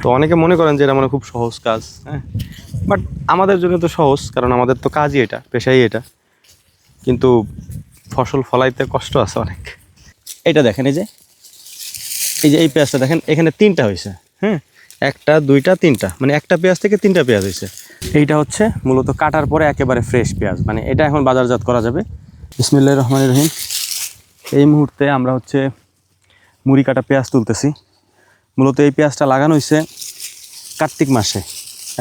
তো অনেকে মনে করেন যে এটা মানে খুব সহজ কাজ, হ্যাঁ, বাট আমাদের জন্য তো সহজ, কারণ আমাদের তো কাজই এটা, পেশাই এটা। কিন্তু ফসল ফলাইতে কষ্ট আছে অনেক। এটা দেখেন, এই পেঁয়াজটা দেখেন, এখানে তিনটা হয়েছে। হ্যাঁ, একটা দুইটা তিনটা, মানে একটা পেঁয়াজ থেকে তিনটা পেঁয়াজ হয়েছে। এইটা হচ্ছে মূলত কাটার পরে একেবারে ফ্রেশ পেঁয়াজ, মানে এটা এখন বাজারজাত করা যাবে। বিসমিল্লাহির রহমানির রহিম। এই মুহূর্তে আমরা হচ্ছে মুড়ি কাটা পেঁয়াজ তুলতেছি। মূলত এই পেঁয়াজটা লাগানো হয়েছে কার্তিক মাসে,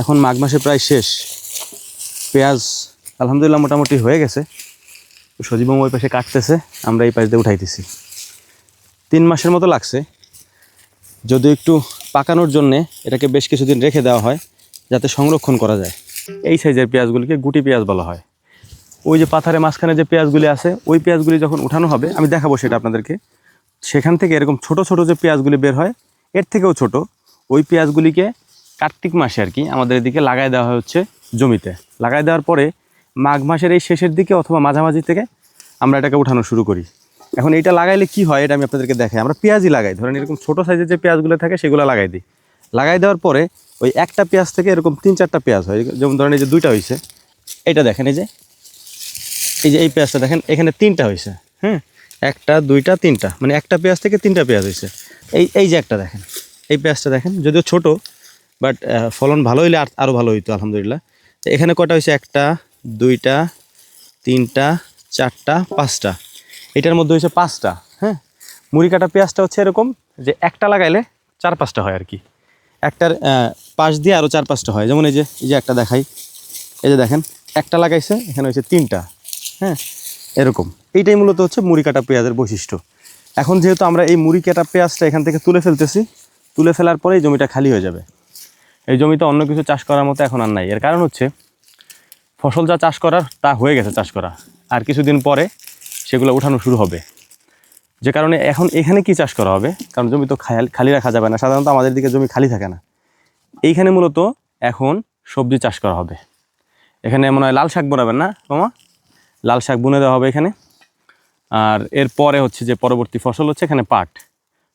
এখন মাঘ মাসে প্রায় শেষ। পেঁয়াজ আলহামদুলিল্লাহ মোটামুটি হয়ে গেছে। সজীব ওই পাশে কাটতেছে, আমরা এই পাশ দিয়ে উঠাইতেছি। 3 মাসের মতো লাগছে, যদি একটু পাকানোর জন্যে এটাকে বেশ কিছুদিন রেখে দেওয়া হয় যাতে সংরক্ষণ করা যায়। এই সাইজের পেঁয়াজগুলিকে গুটি পেঁয়াজ বলা হয়। ওই যে পাথারের মাঝখানে যে পেঁয়াজগুলি আছে, ওই পেঁয়াজগুলি যখন উঠানো হবে, আমি দেখাবো সেটা আপনাদেরকে। সেখান থেকে এরকম ছোট ছোট যে পেঁয়াজগুলি বের হয়, এর থেকেও ছোট, ওই পেঁয়াজগুলিকে কার্তিক মাসে আর কি আমাদের এদিকে লাগাই দেওয়া হচ্ছে জমিতে। লাগাই দেওয়ার পরে মাঘ মাসের এই শেষের দিকে অথবা মাঝামাঝি থেকে আমরা এটাকে উঠানো শুরু করি। এখন এইটা লাগাইলে কি হয় এটা আমি আপনাদেরকে দেখাই। আমরা পেঁয়াজই লাগাই, ধরেন এরকম ছোটো সাইজের যে পেঁয়াজগুলো থাকে সেগুলো লাগাই দিই। লাগাই দেওয়ার পরে ওই একটা পেঁয়াজ থেকে এরকম 3-4টা পেঁয়াজ হয়। যেমন ধরেন এই যে 2টা হয়েছে, এইটা দেখেন, এই পেঁয়াজটা দেখেন, এখানে 3টা হয়েছে। হ্যাঁ, একটা দুইটা তিনটা, মানে একটা পেঁয়াজ থেকে 3টা পেঁয়াজ হয়েছে। এই যে একটা দেখেন, এই পেঁয়াজটা দেখেন, যদিও ছোট, বাট ফলন ভালো হইলে আরও ভালো হইতো আলহামদুলিল্লাহ। তো এখানে কটা হয়েছে? একটা, দুইটা, তিনটা, চারটা, পাঁচটা। এটার মধ্যে হয়েছে 5টা। হ্যাঁ, মুড়ি কাটা পেঁয়াজটা হচ্ছে এরকম যে একটা লাগাইলে 4-5টা হয় আর কি। একটার পাশ দিয়ে আরও 4-5টা হয়। যেমন এই যে একটা দেখাই, এই যে দেখেন, একটা লাগাইছে, এখানে হয়েছে 3টা। হ্যাঁ, এরকম। এইটাই মূলত হচ্ছে মুড়ি কাটা পেঁয়াজের বৈশিষ্ট্য। এখন যেহেতু আমরা এই মুড়ি কাটা পেঁয়াজটা এখান থেকে তুলে ফেলতেছি, তুলে ফেলার পরে এই জমিটা খালি হয়ে যাবে। এই জমিতে অন্য কিছু চাষ করার মতো এখন আর নাই। এর কারণ হচ্ছে ফসল যা চাষ করার তা হয়ে গেছে চাষ করা, আর কিছুদিন পরে সেগুলো উঠানো শুরু হবে। যে কারণে এখন এখানে কি চাষ করা হবে, কারণ জমি তো খালি রাখা যাবে না। সাধারণত আমাদের দিকে জমি খালি থাকে না। এইখানে মূলত এখন সবজি চাষ করা হবে। এখানে মনে হয় লাল শাক বোনাবেন না মামা? লাল শাক বুনে দেওয়া হবে এখানে। আর এরপরে হচ্ছে যে পরবর্তী ফসল হচ্ছে এখানে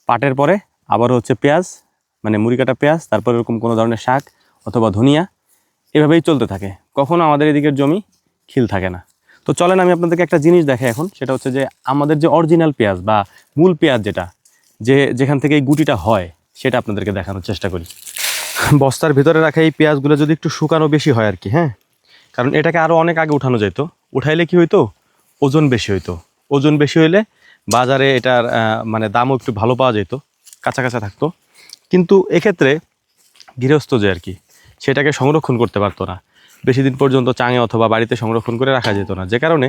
পাটের পরে আবার হচ্ছে পেঁয়াজ, মানে মুড়ি কাটা পেঁয়াজ, তারপর এরকম কোনো ধরনের শাক অথবা ধনিয়া, এভাবেই চলতে থাকে। কখনো আমাদের এদিকের জমি খিল থাকে না। তো চলেন আমি আপনাদেরকে একটা জিনিস দেখাই এখন। সেটা হচ্ছে যে আমাদের যে অরিজিনাল পেঁয়াজ বা মূল পেঁয়াজ যেখান থেকে এই গুটিটা হয়, সেটা আপনাদেরকে দেখানোর চেষ্টা করি। বস্তার ভিতরে রাখা এই পেঁয়াজগুলো যদি একটু শুকানো বেশি হয় আর কি, হ্যাঁ, কারণ এটাকে আরও অনেক আগে উঠানো যেত। উঠাইলে কি হইতো, ওজন বেশি হইতো। ওজন বেশি হইলে বাজারে এটার মানে দামও একটু ভালো পাওয়া যেত, কাঁচা কাঁচা থাকতো। কিন্তু এক্ষেত্রে গৃহস্থ যে আর কি, সেটাকে সংরক্ষণ করতে পারতো না বেশি দিন পর্যন্ত, চাঙে অথবা বাড়িতে সংরক্ষণ করে রাখা যেত না। যে কারণে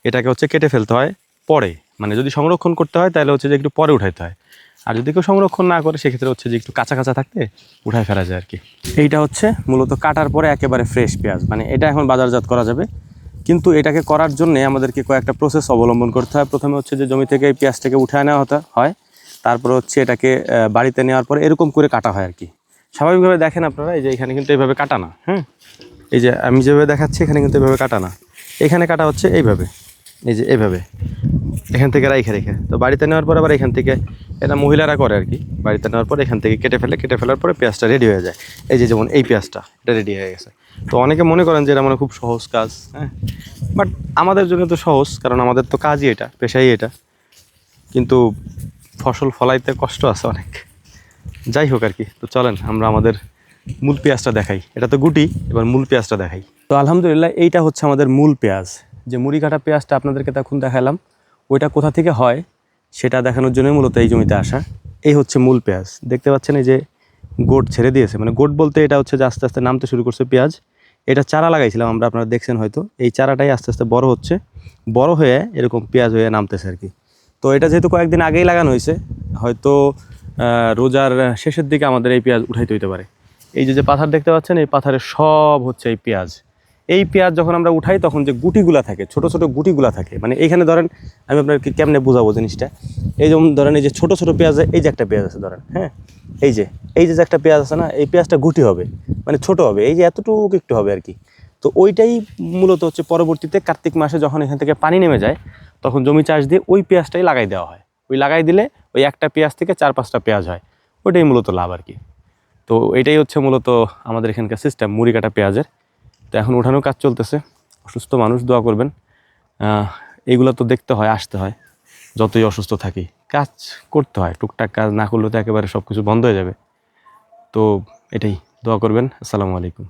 এটাকে হচ্ছে কেটে ফেলতে হয় পরে। মানে যদি সংরক্ষণ করতে হয় তাহলে হচ্ছে যে একটু পরে উঠাইতে হয়, আর যদি কেউ সংরক্ষণ না করে সেক্ষেত্রে হচ্ছে যে একটু কাঁচা কাঁচা থাকতে উঠায় ফেলা যায় আর কি। এইটা হচ্ছে মূলত কাটার পরে একেবারে ফ্রেশ পেঁয়াজ, মানে এটা এখন বাজারজাত করা যাবে। কিন্তু এটাকে করার জন্য আমাদেরকে কয়েকটা প্রসেস অবলম্বন করতে হয়। প্রথমে হচ্ছে যে জমি থেকে এই পেঁয়াজটাকে উঠায় নেওয়া হয়, তারপর হচ্ছে এটাকে বাড়িতে নেওয়ার পরে এরকম করে কাটা হয় আর কি। স্বাভাবিকভাবে দেখেন আপনারা, এই যে এখানে কিন্তু এইভাবে কাটা না। হ্যাঁ, এই যে আমি যেভাবে দেখাচ্ছি এখানে কিন্তু এইভাবে কাটা না, এখানে কাটা হচ্ছে এইভাবে, এই যে এইভাবে এখান থেকে রেখে। তো বাড়িতে নেওয়ার পর আবার এখান থেকে, এটা মহিলারা করে আর কি, বাড়িতে নেওয়ার পর এখান থেকে কেটে ফেলার পরে পেঁয়াজটা রেডি হয়ে যায়। এই যে যেমন এই পেঁয়াজটা, এটা রেডি হয়ে গেছে। তো অনেকে মনে করেন যে এটা মানে খুব সহজ কাজ, হ্যাঁ, বাট আমাদের জন্য তো সহজ, কারণ আমাদের তো কাজই এটা, পেশাই এটা। কিন্তু ফসল ফলাইতে কষ্ট আছে অনেক। যাই হোক আর কি। তো চলেন আমরা আমাদের মূল পেঁয়াজটা দেখাই। এটা তো গুটি, এবার মূল পেঁয়াজটা দেখাই। তো আলহামদুলিল্লাহ এইটা হচ্ছে আমাদের মূল পেঁয়াজ। যে মুড়ি কাটা পেঁয়াজটা আপনাদেরকে তখন দেখালাম, ওইটা কোথা থেকে হয় সেটা দেখানোর জন্যই মূলত এই জমিতে আসা। এই হচ্ছে মূল পেঁয়াজ, দেখতে পাচ্ছেন এই যে গোট ছেড়ে দিয়েছে, মানে গোট বলতে এটা হচ্ছে যে আস্তে আস্তে নামতে শুরু করছে পেঁয়াজ। এটা চারা লাগাইছিলাম আমরা, আপনারা দেখছেন হয়তো। এই চারাটাই আস্তে আস্তে বড় হচ্ছে, বড় হয়ে এরকম পেঁয়াজ হয়ে নামতেছে আর কি। তো এটা যেহেতু কয়েকদিন আগেই লাগানো হয়েছে, হয়তো রোজার শেষের দিকে আমাদের এই পেঁয়াজ উঠাইতে হইতে পারে। এই যে পাথার দেখতে পাচ্ছেন, এই পাথারের সব হচ্ছে এই পেঁয়াজ। এই পেঁয়াজ যখন আমরা উঠাই তখন যে গুটিগুলা থাকে, ছোট ছোট গুটিগুলা থাকে, মানে এইখানে ধরেন আমি আপনাকে কেমনে বোঝাবো জিনিসটা। এই যেমন ধরেন এই যে ছোট ছোট পেঁয়াজ, এই যে একটা পেঁয়াজ আছে ধরেন, হ্যাঁ, এই যে একটা পেঁয়াজ আছে না, এই পেঁয়াজটা গুটি হবে, মানে ছোট হবে, এই যে এতটুকু একটু হবে আর কি। তো ওইটাই মূলত হচ্ছে পরবর্তীতে কার্তিক মাসে যখন এখান থেকে পানি নেমে যায়, তখন জমি চাষ দিয়ে ওই পেঁয়াজটাই লাগাই দেওয়া হয়। ওই লাগাই দিলে ওই একটা পেঁয়াজ থেকে 4-5টা পেঁয়াজ হয়, ওইটাই মূলত লাভ আর কি। তো এটাই হচ্ছে মূলত আমাদের এখানকার সিস্টেম মুড়ি কাটা পেঁয়াজের। তো এখন উঠানোর কাজ চলতেছে। অসুস্থ মানুষ দোয়া করবেন। এগুলো তো দেখতে হয়, আসতে হয়, যতই অসুস্থ থাকি কাজ করতে হয়, টুকটাক কাজ না করলে তো একেবারে সব কিছু বন্ধ হয়ে যাবে। তো এটাই, দোয়া করবেন। আসসালামু আলাইকুম।